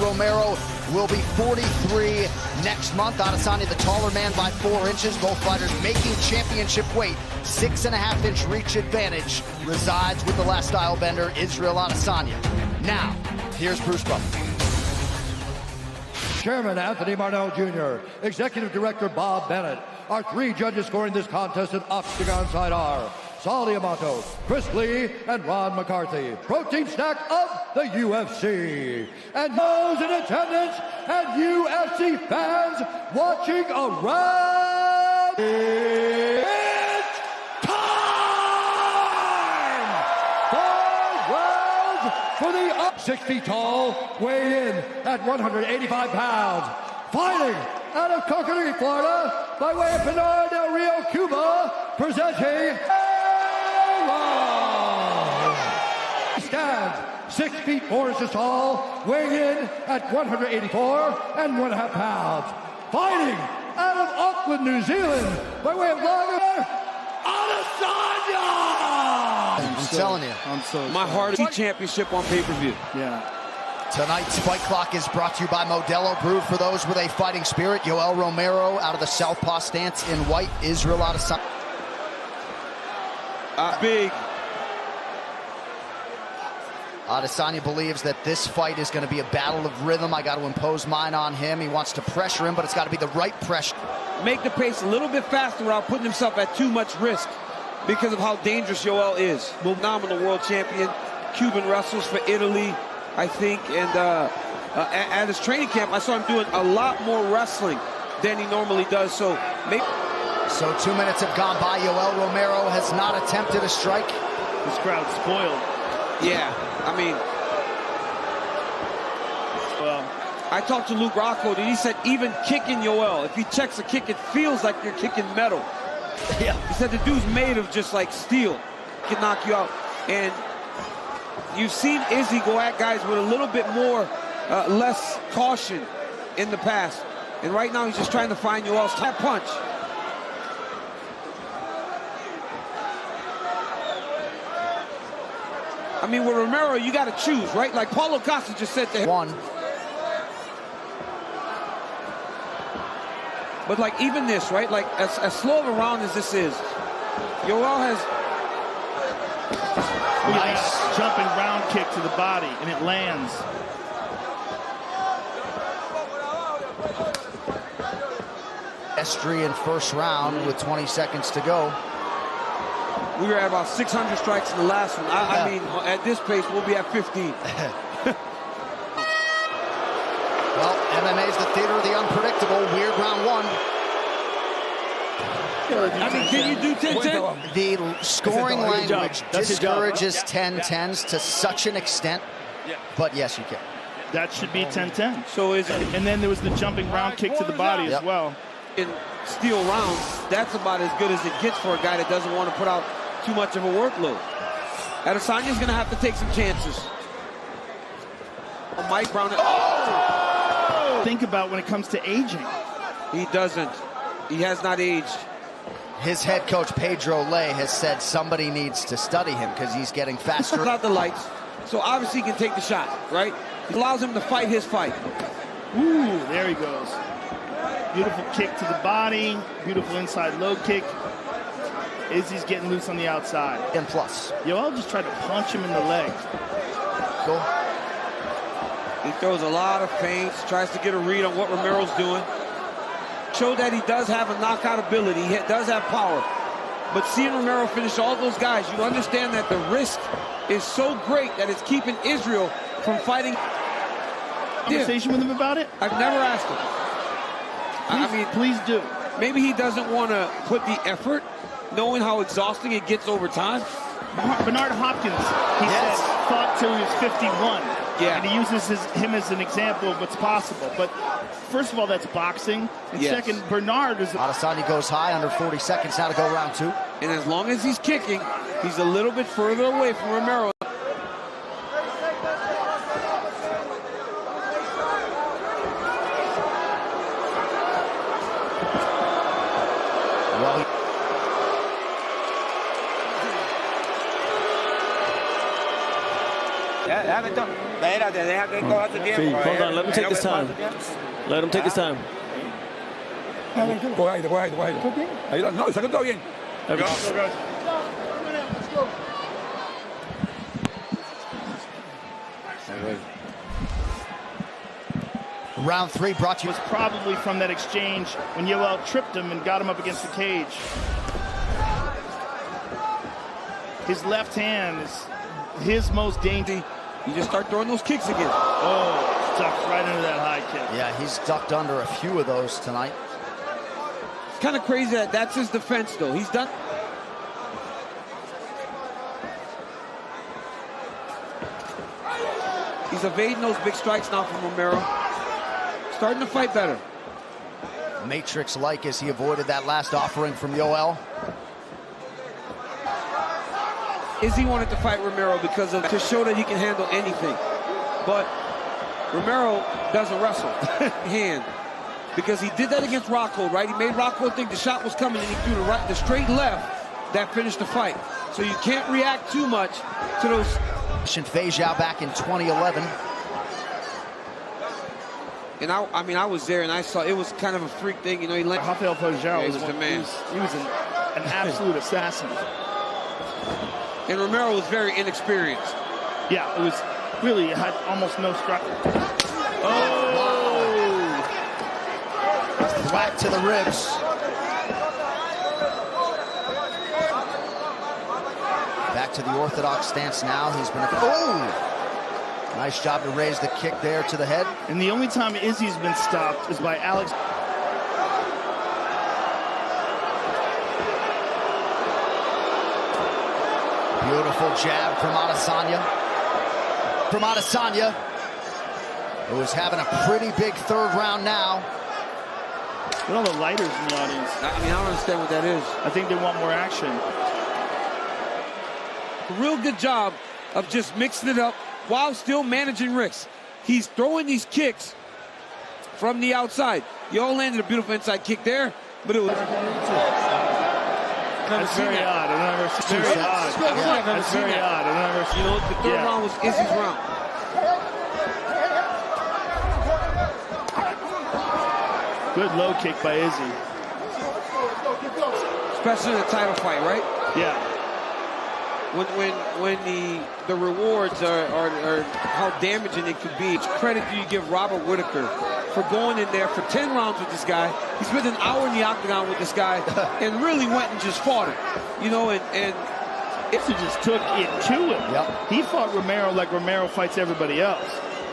Romero will be 43 next month. Adesany, the taller man by 4 inches. Both fighters making championship weight. 6.5-inch reach advantage resides with the last style bender, Israel Adesanya. Now, here's Bruce Buffer. Chairman Anthony Marnell Jr., Executive Director Bob Bennett. Our 3 judges scoring this contest at Octagon side are Saul Amato, Chris Lee, and Ron McCarthy. Protein snack of the UFC. And those in attendance and UFC fans watching around, it's time! 5 rounds for the 6 feet tall, weigh in at 185 pounds. Fighting out of Coconut, Florida, by way of Pinar del Rio, Cuba, presenting he stands 6 feet 4 inches tall, weighing in at 184.5 pounds. Fighting out of Auckland, New Zealand, by way of Adesanya! I'm telling you. I'm so my heart championship on pay-per-view. Yeah. Tonight's Fight Clock is brought to you by Modelo, brewed for those with a fighting spirit. Yoel Romero out of the southpaw stance in white. Israel Adesanya. Big. Adesanya believes that this fight is going to be a battle of rhythm. I got to impose mine on him. He wants to pressure him, but it's got to be the right pressure. Make the pace a little bit faster without putting himself at too much risk because of how dangerous Yoel is. Phenomenal world champion. Cuban wrestles for Italy, I think, and at his training camp, I saw him doing a lot more wrestling than he normally does. So 2 minutes have gone by. Yoel Romero has not attempted a strike. This crowd's spoiled. Yeah, I mean, Well, I talked to Luke Rockhold, and he said even kicking Yoel, if he checks a kick, it feels like you're kicking metal. Yeah. He said the dude's made of just like steel. He can knock you out. And you've seen Izzy go at guys with a little bit more, less caution in the past. And right now he's just trying to find Yoel's top punch. I mean, with Romero, you got to choose, right? Like Paulo Costa just said to him. One. But like even this, right? Like as slow of a round as this is, Yoel has nice jumping round kick to the body, and it lands. Estrie in first round with 20 seconds to go. We were at about 600 strikes in the last one. I mean, at this pace, we'll be at 15. Well, MMA is the theater of the unpredictable. Weird round 1. I mean, can you do 10-10? The scoring language discourages 10-10s to such an extent. But yes, you can. That should be 10-10. So is it? And then there was the jumping round kick to the body as well. In steel rounds, that's about as good as it gets for a guy that doesn't want to put out too much of a workload. Adesanya's going to have to take some chances. Mike Brown. Oh! Think about when it comes to aging. He doesn't. He has not aged. His head coach, Pedro Lay, has said somebody needs to study him because he's getting faster. Without the lights. So obviously he can take the shot, right? He allows him to fight his fight. Ooh, there he goes. Beautiful kick to the body. Beautiful inside low kick. Izzy's getting loose on the outside. And plus. Yoel just tried to punch him in the leg. Cool. He throws a lot of feints, tries to get a read on what Romero's doing. Showed that he does have a knockout ability. He does have power. But seeing Romero finish all those guys, you understand that the risk is so great that it's keeping Israel from fighting. Conversation with him about it? I've never asked him. I mean, please do. Maybe he doesn't want to put the effort, knowing how exhausting it gets over time. Bernard Hopkins, he said, fought till he was 51. Yeah. And he uses him as an example of what's possible. But first of all, that's boxing. And second, Bernard is... Adesanya goes high, under 40 seconds now to go round 2. And as long as he's kicking, he's a little bit further away from Romero. Well, haven't done. Sí, hold on, let him take his time. Let him take his time. Ahí, no, saca todo bien. Round 3 brought to you. Was probably from that exchange when Yoel tripped him and got him up against the cage. His left hand is his most dangerous. You just start throwing those kicks again. Oh, stuck right into that high kick. Yeah, he's ducked under a few of those tonight. It's kind of crazy that that's his defense, though. He's done. He's evading those big strikes now from Romero. Starting to fight better. Matrix-like as he avoided that last offering from Yoel. Izzy wanted to fight Romero to show that he can handle anything. But Romero doesn't wrestle. Hand. Because he did that against Rocco, right? He made Rocco think the shot was coming and he threw the straight left that finished the fight. So you can't react too much to those. Fei Zhao back in 2011. And I mean, I was there and I saw it was kind of a freak thing. You know, he let Rafael Zhao was the man. He was an absolute assassin. And Romero was very inexperienced. Yeah, it was really had almost no strike. Oh! Whack to the ribs. Back to the orthodox stance now. He's been. Oh! Nice job to raise the kick there to the head. And the only time Izzy's been stopped is by Alex. Beautiful jab from Adesanya. Who is having a pretty big third round now. Look at all the lighters in the audience. I mean, I don't understand what that is. I think they want more action. A real good job of just mixing it up while still managing risks. He's throwing these kicks from the outside. Yoel landed a beautiful inside kick there, but it was That's very odd. I've never seen very odd. That's very odd. I've never seen. You know, the third round was Izzy's round. Good low kick by Izzy. Especially in a title fight, right? Yeah. When the rewards are how damaging it could be. It's credit you give Robert Whitaker for going in there for 10 rounds with this guy. He spent an hour in the octagon with this guy and really went and just fought him. You know, and Izzy just took it to him. Yep. He fought Romero like Romero fights everybody else.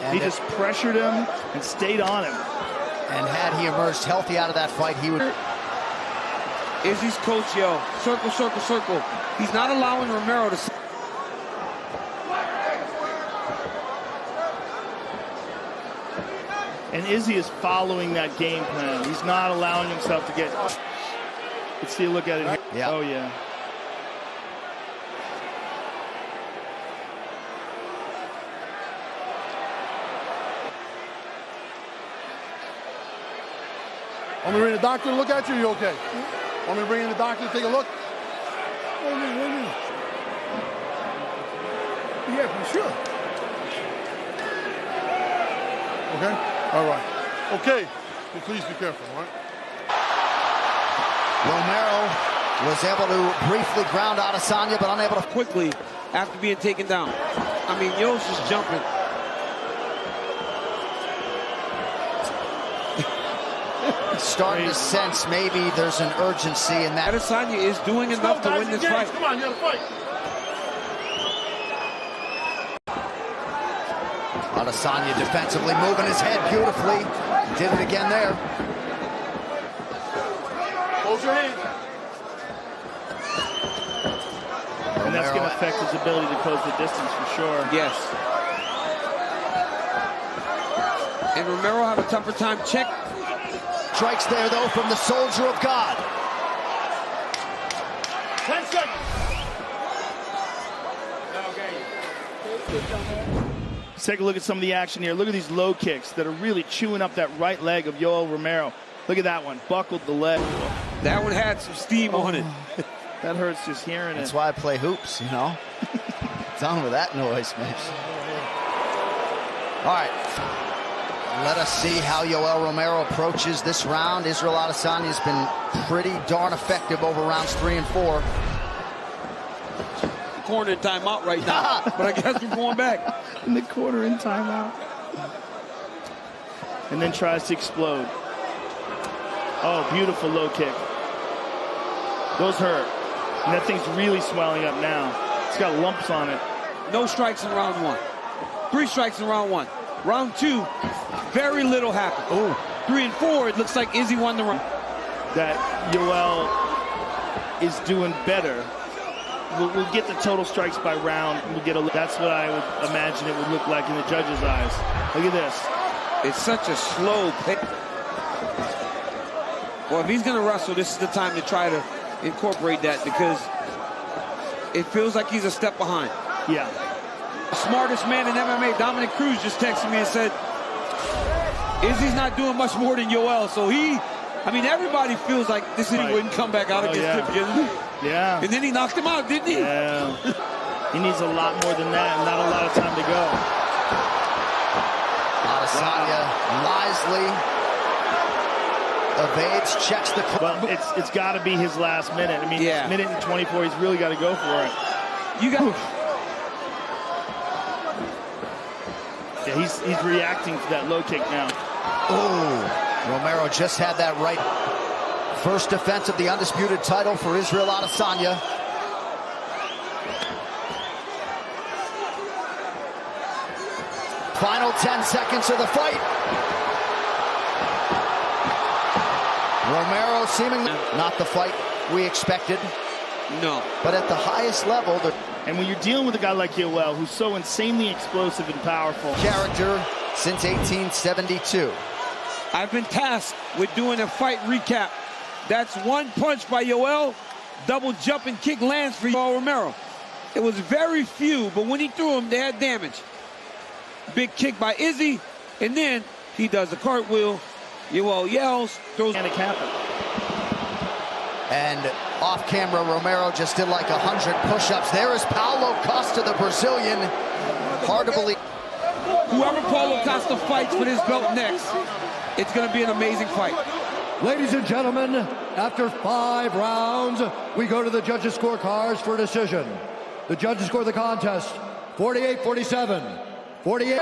And he just pressured him and stayed on him. And had he emerged healthy out of that fight, he would. Izzy's coach yelled, circle, circle, circle. He's not allowing Romero to. And Izzy is following that game plan. He's not allowing himself to get. Let's see a look at it here. Yeah. Oh, yeah. Want me to bring the doctor to look at you? Or you okay? Want me to bring in the doctor to take a look? Wait a minute. Yeah, for sure. Okay? All right. Okay. Well, please be careful, all right? Romero was able to briefly ground Adesanya, but unable to. Quickly after being taken down. I mean, Yoel's just jumping. Starting to sense maybe there's an urgency in that. Adesanya is doing enough to win this fight. Come on, you gotta fight. Adesanya defensively moving his head beautifully. Did it again there. Close your hand. And that's going to affect his ability to close the distance for sure. Yes. And Romero have a tougher time check. Strikes there, though, from the Soldier of God. 10 seconds. Let's take a look at some of the action here. Look at these low kicks that are really chewing up that right leg of Yoel Romero. Look at that one. Buckled the leg. That one had some steam on it. That hurts just hearing it. That's why I play hoops, you know. Done with that noise, man. All right. Let us see how Yoel Romero approaches this round. Israel Adesany has been pretty darn effective over rounds 3 and 4. Corner in timeout right now, but I guess we're going back. In the corner in timeout. And then tries to explode. Oh, beautiful low kick. Those hurt. And that thing's really swelling up now. It's got lumps on it. No strikes in round 1. 3 strikes in round 1. Round 2, very little happened. Oh. 3 and 4, it looks like Izzy won the round. That Yoel is doing better. We'll get the total strikes by round. We'll get that's what I would imagine it would look like in the judges' eyes. Look at this. It's such a slow pick. Well, if he's going to wrestle, this is the time to try to incorporate that, because it feels like he's a step behind. Yeah. The smartest man in MMA, Dominic Cruz, just texted me and said, Izzy's not doing much more than Yoel. So everybody feels like this Izzy wouldn't come back out against him. Yeah. And then he knocked him out, didn't he? Yeah. He needs a lot more than that, and not a lot of time to go. Adesanya wisely evades, checks the... Well, it's got to be his last minute. Minute and 24, he's really got to go for it. You got... Yeah, he's reacting to that low kick now. Oh, Romero just had that right. First defense of the undisputed title for Israel Adesanya. Final 10 seconds of the fight. Romero seemingly not the fight we expected. No. But at the highest level, and when you're dealing with a guy like Yoel, who's so insanely explosive and powerful. Character since 1872. I've been tasked with doing a fight recap. That's one punch by Yoel, double jumping kick lands for Yoel Romero. It was very few, but when he threw them, they had damage. Big kick by Izzy, and then he does a cartwheel. Yoel yells, throws... And it happened. And off camera, Romero just did like 100 push-ups. There is Paulo Costa, the Brazilian. Hard to believe. Whoever Paulo Costa fights for this belt next, it's going to be an amazing fight. Ladies and gentlemen, after 5 rounds, we go to the judges' scorecards for a decision. The judges score the contest 48-47, 48.